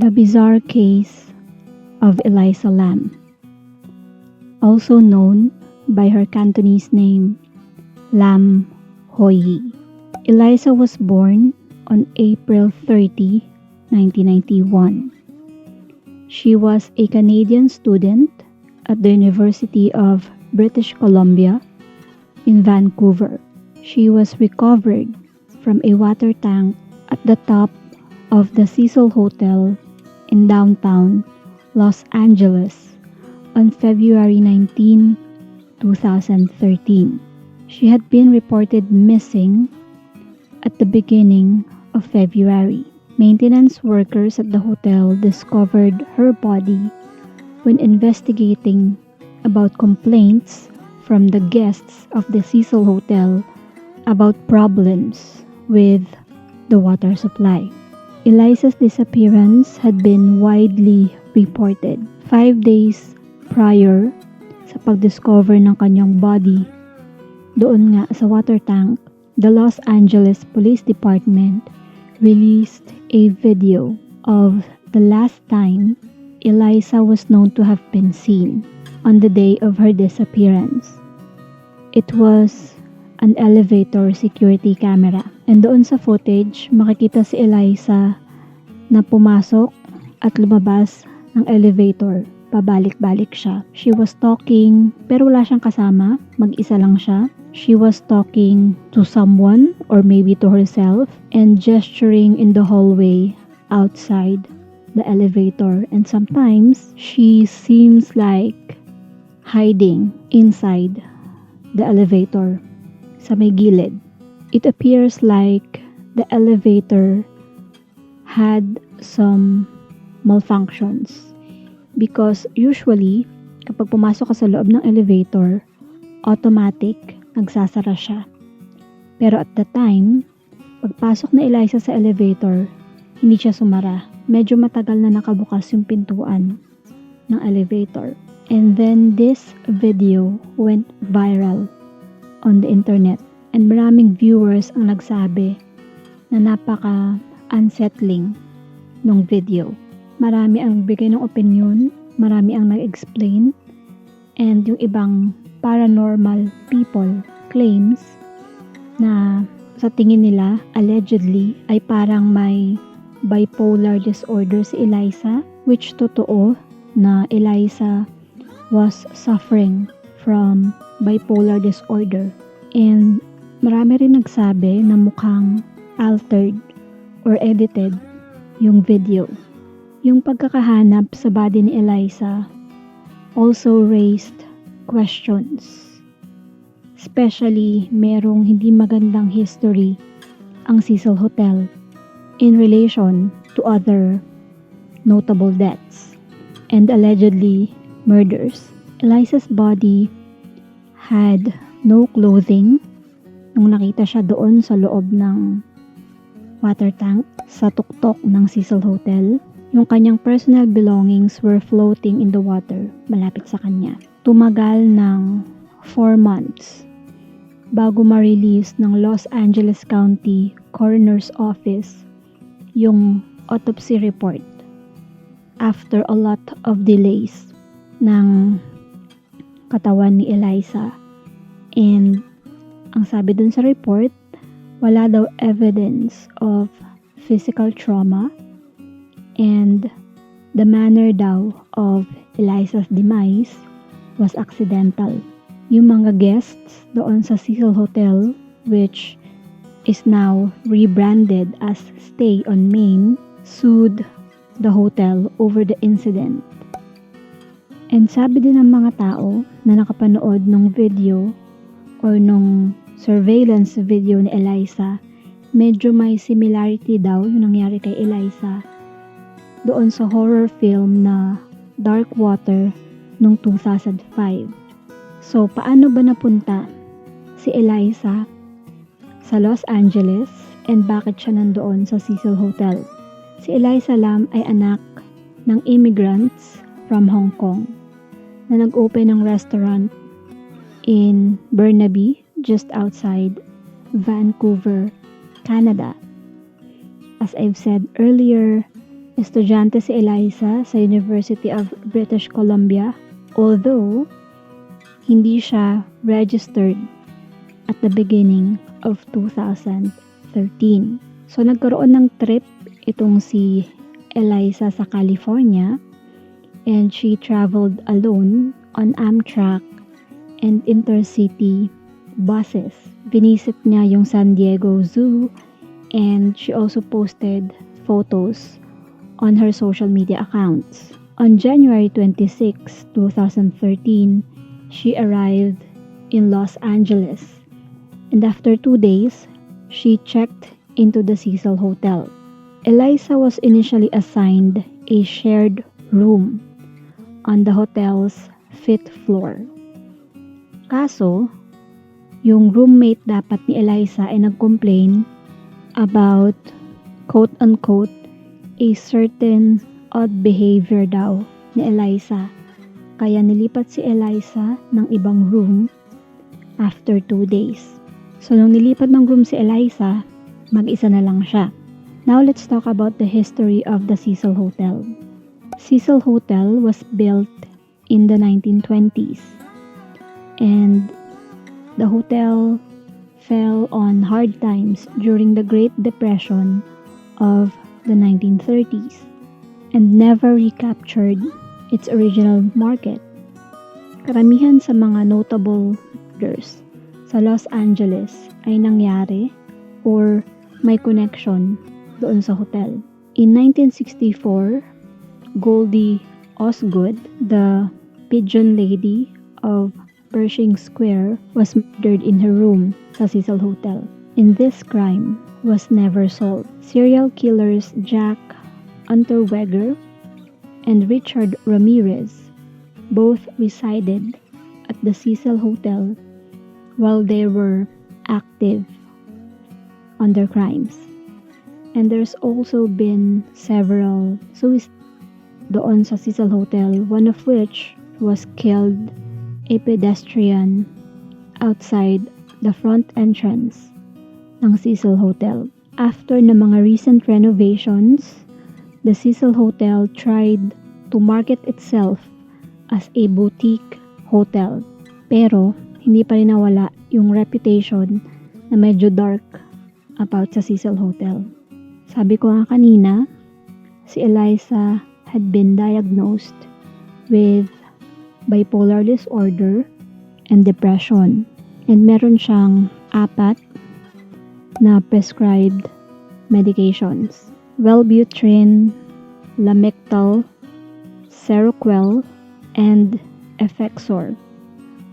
The bizarre case of Elisa Lam, also known by her Cantonese name, Lam Hoi. Elisa was born on April 30, 1991. She was a Canadian student at the University of British Columbia in Vancouver. She was recovered from a water tank at the top of the Cecil Hotel in downtown Los Angeles on February 19, 2013. She had been reported missing at the beginning of February. Maintenance workers at the hotel discovered her body when investigating about complaints from the guests of the Cecil Hotel about problems with the water supply. Elisa's disappearance had been widely reported 5 days prior sa pag-discover ng kanyang body doon nga sa water tank. The Los Angeles Police Department released a video of the last time Elisa was known to have been seen on the day of her disappearance. It was an elevator security camera. And doon sa footage, makikita si Elisa na pumasok at lumabas ng elevator. Pabalik-balik siya. She was talking, pero wala siyang kasama. Mag-isa lang siya. She was talking to someone or maybe to herself and gesturing in the hallway outside the elevator. And sometimes, she seems like hiding inside the elevator sa may gilid. It appears like the elevator had some malfunctions because usually kapag pumasok ka sa loob ng elevator, automatic nagsasara siya. Pero at the time, pagpasok na Elisa sa elevator, hindi siya sumara. Medyo matagal na nakabukas yung pintuan ng elevator. And then this video went viral on the internet. And maraming viewers ang nagsabi na napaka-unsettling ng video. Marami ang bigay ng opinion, marami ang nag-explain, and yung ibang paranormal people claims na sa tingin nila, allegedly, ay parang may bipolar disorder si Elisa, which totoo na Elisa was suffering from bipolar disorder. And marami rin nagsabi na mukhang altered or edited yung video. Yung pagkakahanap sa body ni Elisa also raised questions. Especially merong hindi magandang history ang Cecil Hotel in relation to other notable deaths and allegedly murders. Elisa's body had no clothing nung nakita siya doon sa loob ng water tank sa tuktok ng Cecil Hotel. Yung kanyang personal belongings were floating in the water malapit sa kanya. Tumagal ng 4 months bago ma-release ng Los Angeles County Coroner's Office yung autopsy report after a lot of delays ng katawan ni Elisa. And ang sabi dun sa report, wala daw evidence of physical trauma and the manner daw of Elisa's demise was accidental. Yung mga guests doon sa Cecil Hotel, which is now rebranded as Stay on Main, sued the hotel over the incident. And sabi din ng mga tao na nakapanood ng video or nung surveillance video ni Elisa, medyo may similarity daw yung nangyari kay Elisa doon sa horror film na Dark Water noong 2005. So, paano ba napunta si Elisa sa Los Angeles and bakit siya nandoon sa Cecil Hotel? Si Elisa Lam ay anak ng immigrants from Hong Kong na nag-open ng restaurant in Burnaby, just outside Vancouver, Canada. As I've said earlier, Estudyante si Eliza sa University of British Columbia, although hindi siya registered at the beginning of 2013. So nagkaroon ng trip itong si Eliza sa California, and she traveled alone on Amtrak and intercity buses. Visit niya yung San Diego Zoo, and she also posted photos on her social media accounts. On January 26, 2013, she arrived in Los Angeles, and after 2 days, she checked into the Cecil Hotel. Eliza was initially assigned a shared room on the hotel's 5th floor. Kaso, yung roommate dapat ni Eliza ay nag-complain about quote-unquote a certain odd behavior daw ni Eliza. Kaya nilipat si Eliza ng ibang room after 2 days. So nung nilipat ng room si Eliza, mag-isa na lang siya. Now let's talk about the history of the Cecil Hotel. Cecil Hotel was built in the 1920s, and the hotel fell on hard times during the Great Depression of the 1930s and never recaptured its original market. Karamihan sa mga notable murders sa Los Angeles ay nangyari or may connection doon sa hotel. In 1964, Goldie Osgood, the pigeon lady of Pershing Square, was murdered in her room sa Cecil Hotel. And this crime was never solved. Serial killers Jack Unterweger and Richard Ramirez both resided at the Cecil Hotel while they were active on their crimes. And there's also been several suicides doon sa Cecil Hotel, one of which was killed a pedestrian outside the front entrance ng Cecil Hotel. After na mga recent renovations, the Cecil Hotel tried to market itself as a boutique hotel. Pero hindi pa rin nawala yung reputation na medyo dark about sa Cecil Hotel. Sabi ko nga kanina, si Eliza had been diagnosed with bipolar disorder and depression. And meron siyang 4 na prescribed medications. Wellbutrin, Lamictal, Seroquel, and Effexor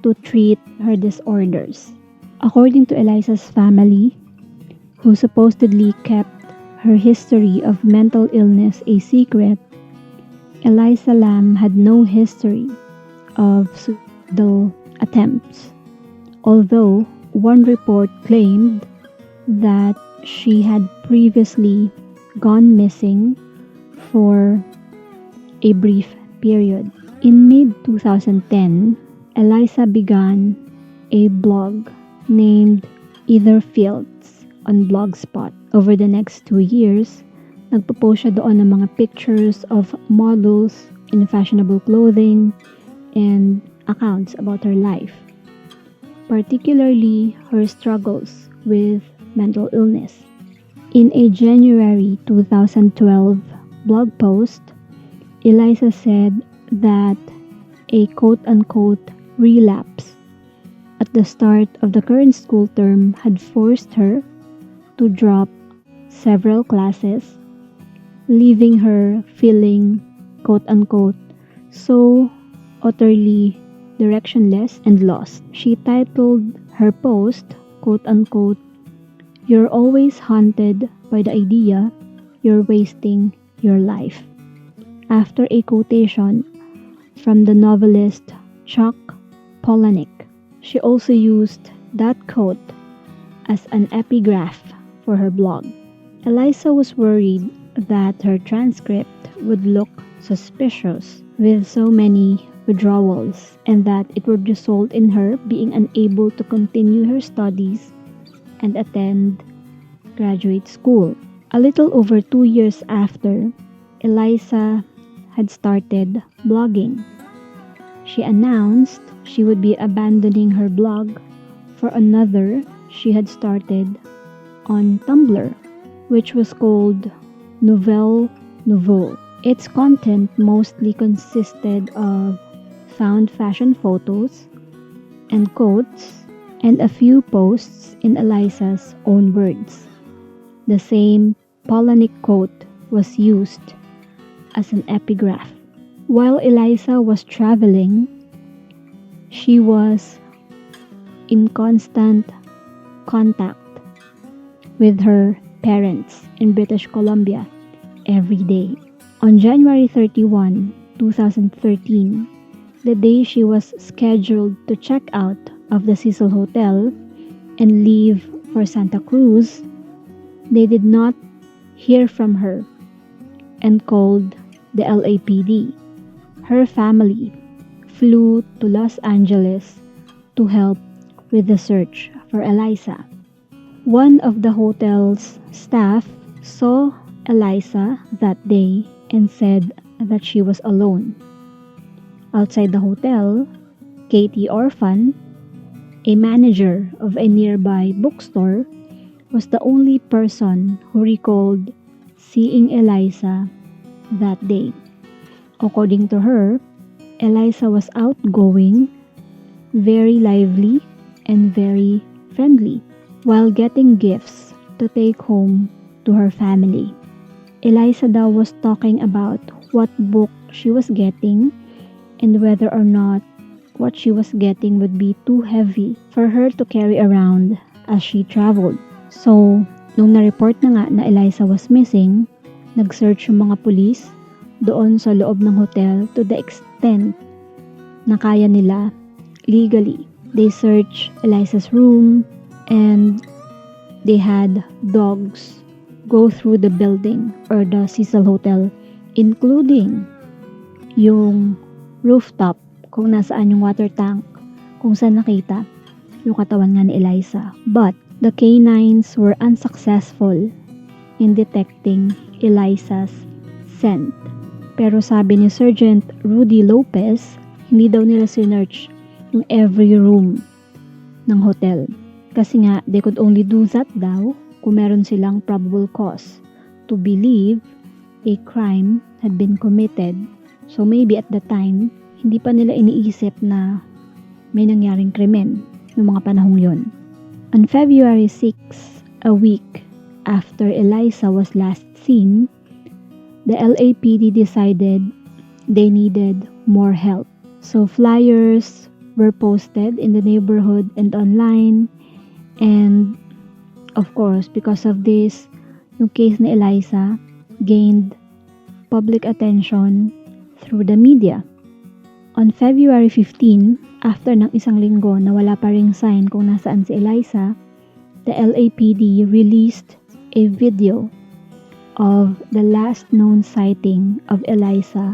to treat her disorders. According to Eliza's family, who supposedly kept her history of mental illness a secret, Elisa Lam had no history of suicidal attempts. Although one report claimed that she had previously gone missing for a brief period. In mid-2010, Eliza began a blog named Either Fields on Blogspot. Over the next 2 years, nagpo-post siya doon ng mga pictures of models in fashionable clothing and accounts about her life, particularly her struggles with mental illness. In a January 2012 blog post, Eliza said that a quote-unquote relapse at the start of the current school term had forced her to drop several classes, leaving her feeling quote-unquote so utterly directionless and lost. She titled her post, quote-unquote, "You're always haunted by the idea you're wasting your life," after a quotation from the novelist Chuck Palahniuk. She also used that quote as an epigraph for her blog. Eliza was worried that her transcript would look suspicious with so many withdrawals, and that it would result in her being unable to continue her studies and attend graduate school. A little over 2 years after, Elisa had started blogging. She announced she would be abandoning her blog for another she had started on Tumblr, which was called Nouvelle Nouveau. Its content mostly consisted of found fashion photos and quotes and a few posts in Elisa's own words. The same Polonic quote was used as an epigraph. While Elisa was traveling, she was in constant contact with her parents in British Columbia every day. On January 31, 2013, the day she was scheduled to check out of the Cecil Hotel and leave for Santa Cruz, they did not hear from her and called the LAPD. Her family flew to Los Angeles to help with the search for Elisa. One of the hotel's staff saw Elisa that day and said that she was alone. Outside the hotel, Katie Orphan, a manager of a nearby bookstore, was the only person who recalled seeing Elisa that day. According to her, Elisa was outgoing, very lively, and very friendly, while getting gifts to take home to her family. Elisa daw was talking about what book she was getting and whether or not what she was getting would be too heavy for her to carry around as she traveled. So, nung na-report na nga na Elisa was missing, nag-search yung mga pulis doon sa loob ng hotel to the extent na kaya nila legally. They searched Elisa's room and they had dogs go through the building or the Cecil Hotel, including yung rooftop kung nasaan yung water tank, kung saan nakita yung katawan nga ni Elisa. But the canines were unsuccessful in detecting Elisa's scent. Pero sabi ni Sergeant Rudy Lopez, hindi daw nila sinearch yung every room ng hotel. Kasi nga, they could only do that daw kung meron silang probable cause to believe a crime had been committed. So maybe at the time, hindi pa nila iniisip na may nangyaring krimen noong mga panahong yon. On February 6, a week after Elisa was last seen, the LAPD decided they needed more help. So flyers were posted in the neighborhood and online, and of course, because of this, yung case ni Elisa gained public attention through the media. On February 15, after ng isang linggo na wala pa ring sign kung nasaan si Elisa, the LAPD released a video of the last known sighting of Elisa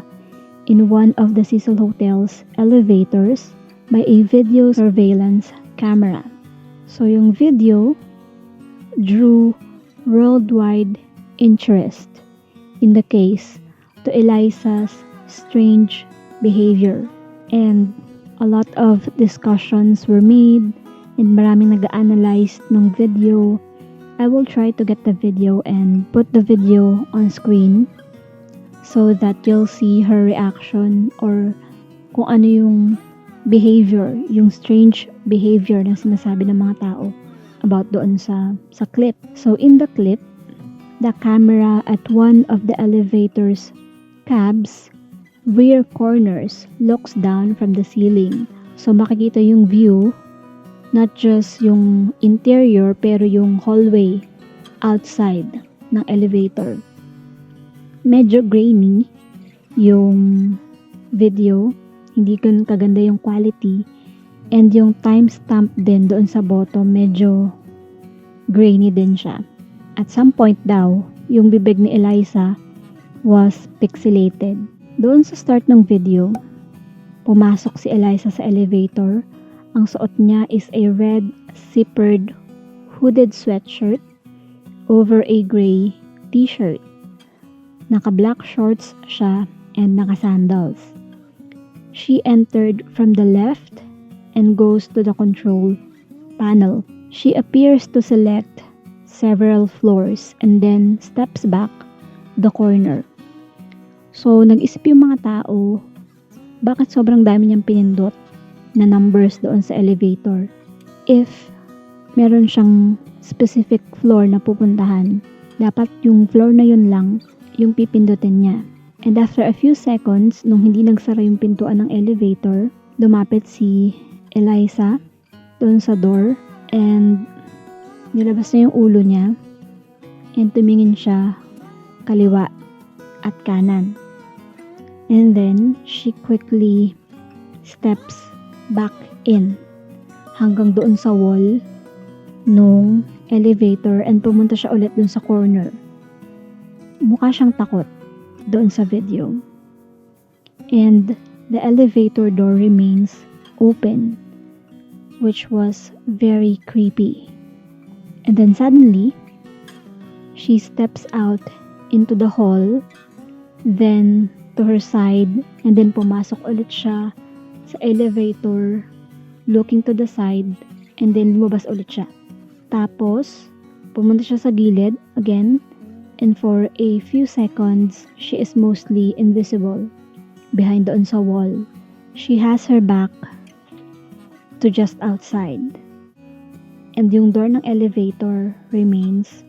in one of the Cecil Hotel's elevators by a video surveillance camera. So yung video drew worldwide interest in the case to Elisa's strange behavior, and a lot of discussions were made and maraming nag-analyze ng video. I will try to get the video and put the video on screen so that you'll see her reaction or kung ano yung behavior, yung strange behavior na sinasabi ng mga tao about doon sa clip. So in the clip, the camera at one of the elevator's cabs rear corners looks down from the ceiling. So makikita yung view, not just yung interior pero yung hallway outside ng elevator. Medyo grainy yung video, hindi ganun kaganda yung quality, and yung timestamp din doon sa bottom medyo grainy din siya. At some point daw, yung bibig ni Elisa was pixelated. Doon sa start ng video, pumasok si Elisa sa elevator. Ang suot niya is a red zippered hooded sweatshirt over a gray t-shirt. Naka-black shorts siya and naka-sandals. She entered from the left and goes to the control panel. She appears to select several floors and then steps back the corner. So, nag-isip yung mga tao, bakit sobrang dami niyang pinindot na numbers doon sa elevator? If meron siyang specific floor na pupuntahan, dapat yung floor na yun lang yung pipindutin niya. And after a few seconds, nung hindi nagsara yung pintuan ng elevator, lumapit si Elisa doon sa door and nilabas na yung ulo niya and tumingin siya kaliwa at kanan. And then, she quickly steps back in hanggang doon sa wall nung elevator and pumunta siya ulit doon sa corner. Mukha siyang takot doon sa video. And the elevator door remains open, which was very creepy. And then suddenly, she steps out into the hall, then to her side, and then pumasok ulit siya sa elevator, looking to the side, and then lumabas ulit siya. Tapos, pumunta siya sa gilid again, and for a few seconds, she is mostly invisible behind doon sa wall. She has her back to just outside. And yung door ng elevator remains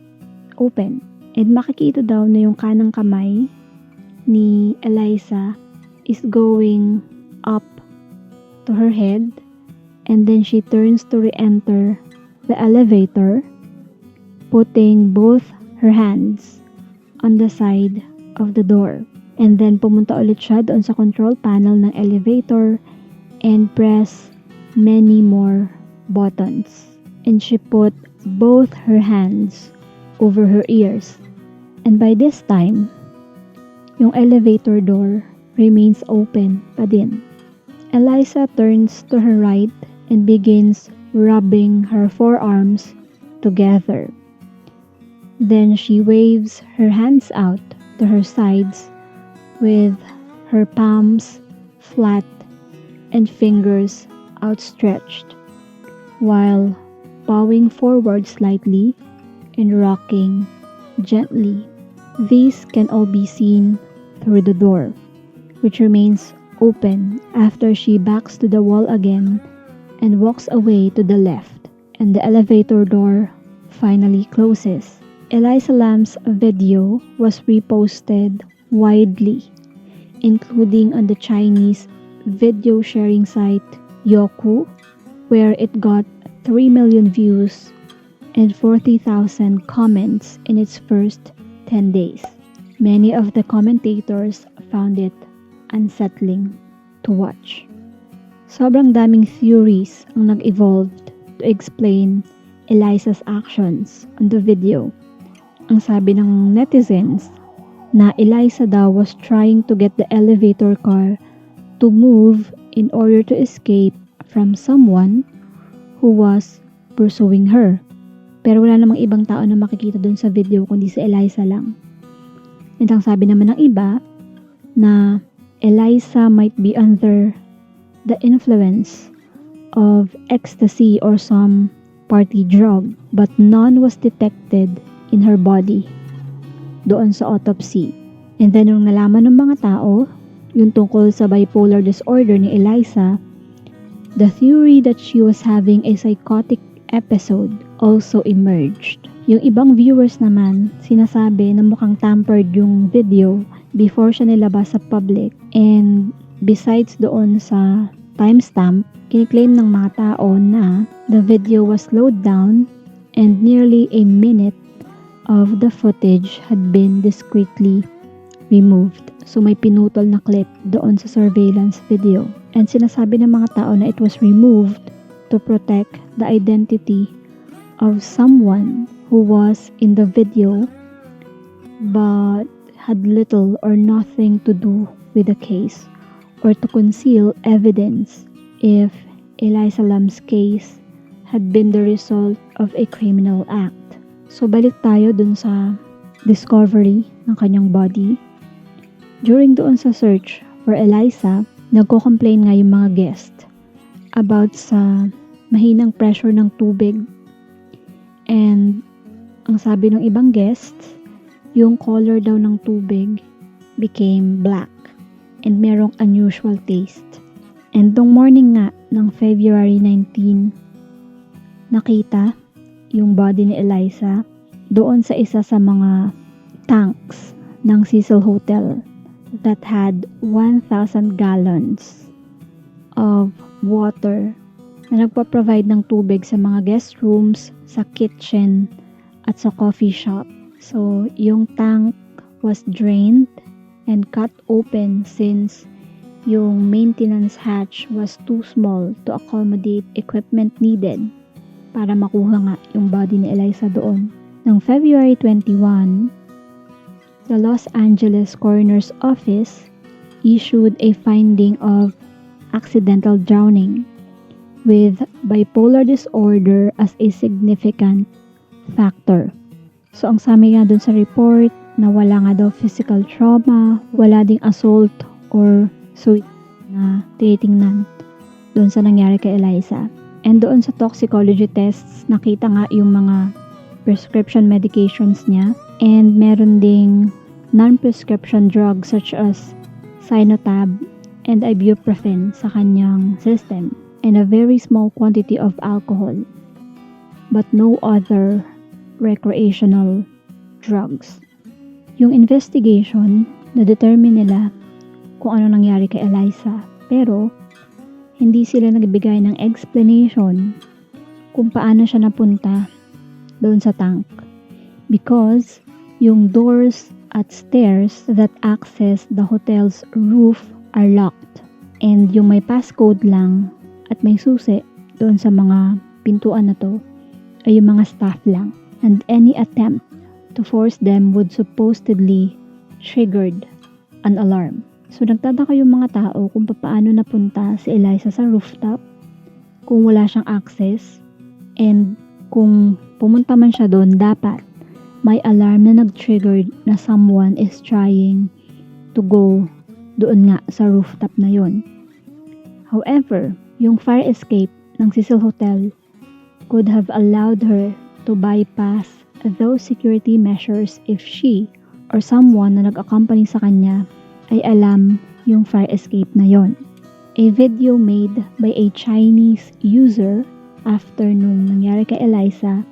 open. And makikita daw na yung kanang kamay ni Elisa is going up to her head, and then she turns to re-enter the elevator, putting both her hands on the side of the door. And then pumunta ulit siya doon sa control panel ng elevator and press many more buttons. And she put both her hands over her ears. And by this time, yung elevator door remains open pa din. Elisa turns to her right and begins rubbing her forearms together. Then she waves her hands out to her sides with her palms flat and fingers outstretched, while bowing forward slightly and rocking gently. These can all be seen through the door, which remains open after she backs to the wall again and walks away to the left, and the elevator door finally closes. Elisa Lam's video was reposted widely, including on the Chinese video sharing site Youku, where it got 3 million views and 40,000 comments in its first 10 days. Many of the commentators found it unsettling to watch. Sobrang daming theories ang nag-evolve to explain Elisa's actions on the video. Ang sabi ng netizens na Elisa daw was trying to get the elevator car to move in order to escape from someone who was pursuing her. Pero wala namang ibang tao na makikita dun sa video kundi si Elisa lang. And ang sabi naman ng iba na Elisa might be under the influence of ecstasy or some party drug, but none was detected in her body doon sa autopsy. And then nung nalaman ng mga tao yung tungkol sa bipolar disorder ni Elisa, the theory that she was having a psychotic episode also emerged. Yung ibang viewers naman sinasabi na mukhang tampered yung video before siya nilabas sa public, and besides doon sa timestamp, kiniklaim ng mga tao na the video was slowed down and nearly a minute of the footage had been discreetly removed. So may pinutol na clip doon sa surveillance video. And sinasabi ng mga tao na it was removed to protect the identity of someone who was in the video but had little or nothing to do with the case, or to conceal evidence if Elisa Lam's case had been the result of a criminal act. So balik tayo dun sa discovery ng kanyang body. During doon sa search for Elisa, nagko-complain nga yung mga guest about sa mahinang pressure ng tubig. And ang sabi ng ibang guests, yung color daw ng tubig became black and merong unusual taste. And nung morning nga ng February 19, nakita yung body ni Elisa doon sa isa sa mga tanks ng Cecil Hotel that had 1,000 gallons of water na nagpa-provide ng tubig sa mga guest rooms, sa kitchen, at sa coffee shop. So, yung tank was drained and cut open since yung maintenance hatch was too small to accommodate equipment needed para makuha nga yung body ni Elisa doon. Noong February 21, the Los Angeles Coroner's Office issued a finding of accidental drowning with bipolar disorder as a significant factor. So, ang sabi nga dun sa report na wala nga daw physical trauma, wala ding assault or suicide na tinitingnan dun sa nangyari kay Elisa. And doon sa toxicology tests, nakita nga yung mga prescription medications niya and meron ding non-prescription drugs such as Sinotab and ibuprofen sa kanyang system and a very small quantity of alcohol but no other recreational drugs. Yung investigation, na-determine nila kung ano nangyari kay Elisa pero hindi sila nagbigay ng explanation kung paano siya napunta doon sa tank because yung doors at stairs that access the hotel's roof are locked and yung may passcode lang at may susi doon sa mga pintuan na to ay yung mga staff lang and any attempt to force them would supposedly triggered an alarm. So, nagtataka yung mga tao kung paano napunta si Elisa sa rooftop, kung wala siyang access, and kung pumunta man siya doon, dapat may alarm na nag-trigger na someone is trying to go doon nga sa rooftop na yon. However, yung fire escape ng Cecil Hotel could have allowed her to bypass those security measures if she or someone na nag-accompany sa kanya ay alam yung fire escape na yon. A video made by a Chinese user after nung nangyari kay Elisa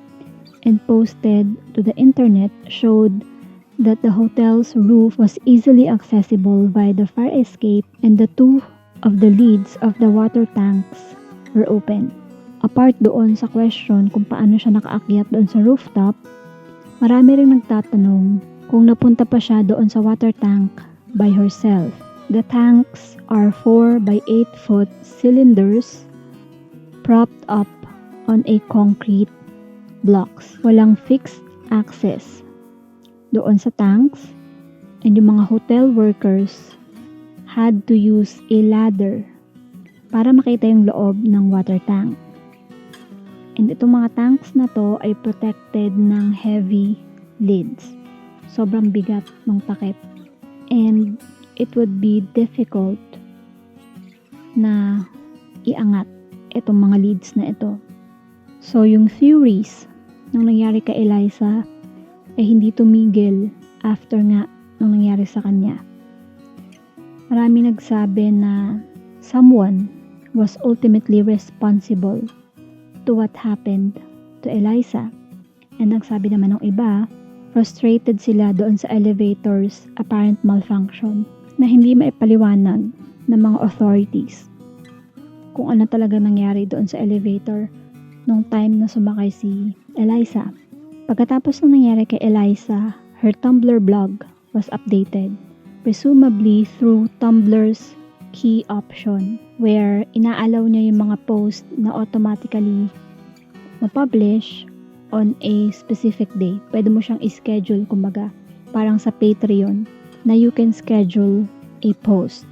and posted to the internet showed that the hotel's roof was easily accessible by the fire escape and the two of the lids of the water tanks were open. Apart doon sa question kung paano siya nakaakyat doon sa rooftop, marami ring nagtatanong kung napunta pa siya doon sa water tank by herself. The tanks are 4 by 8 foot cylinders propped up on a concrete blocks. Walang fixed access doon sa tanks and yung mga hotel workers had to use a ladder para makita yung loob ng water tank. And itong mga tanks na to ay protected ng heavy lids. Sobrang bigat ng takip. And it would be difficult na iangat itong mga leads na ito. So, yung theories nung nangyari kay Elisa ay hindi tumigil after nga nung nangyari sa kanya. Marami nagsabi na someone was ultimately responsible to what happened to Elisa. And nagsabi naman ng iba, frustrated sila doon sa elevator's apparent malfunction na hindi maipaliwanag ng mga authorities kung ano talaga nangyari doon sa elevator nung time na sumakay si Elisa. Pagkatapos ng nangyari kay Elisa, her Tumblr blog was updated, presumably through Tumblr's key option where inaalaw niya yung mga post na automatically ma-publish on a specific day. Pwede mo siyang i-schedule, kumbaga, parang sa Patreon, na you can schedule a post.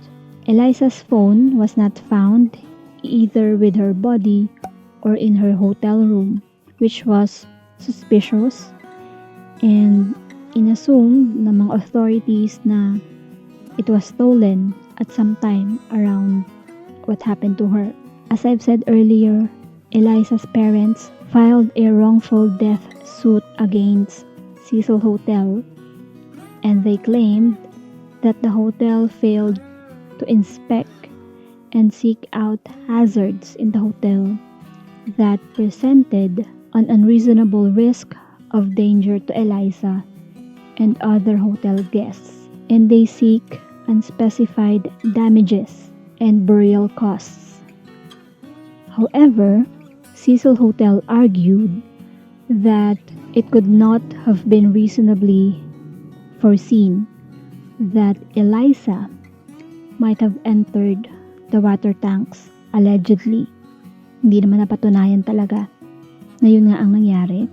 Elisa's phone was not found either with her body or in her hotel room, which was suspicious and inassumed ng mga authorities na it was stolen at some time around what happened to her. As I've said earlier, Elisa's parents filed a wrongful death suit against Cecil Hotel, and they claimed that the hotel failed to inspect and seek out hazards in the hotel that presented an unreasonable risk of danger to Elisa and other hotel guests, and they seek unspecified damages and burial costs. However, Cecil Hotel argued that it could not have been reasonably foreseen that Elisa might have entered the water tanks allegedly. Hindi naman napatunayan talaga na yun nga ang nangyari.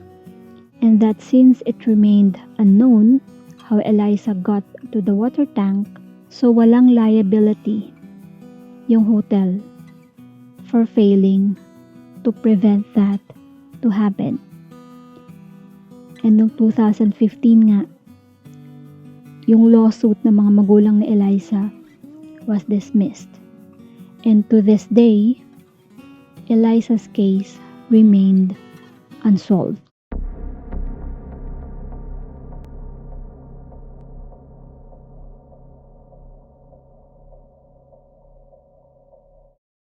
And that since it remained unknown how Elisa got to the water tank, so walang liability yung hotel for failing to prevent that to happen. And noong 2015 nga, yung lawsuit ng mga magulang ni Elisa was dismissed. And to this day, Elisa's case remained unsolved.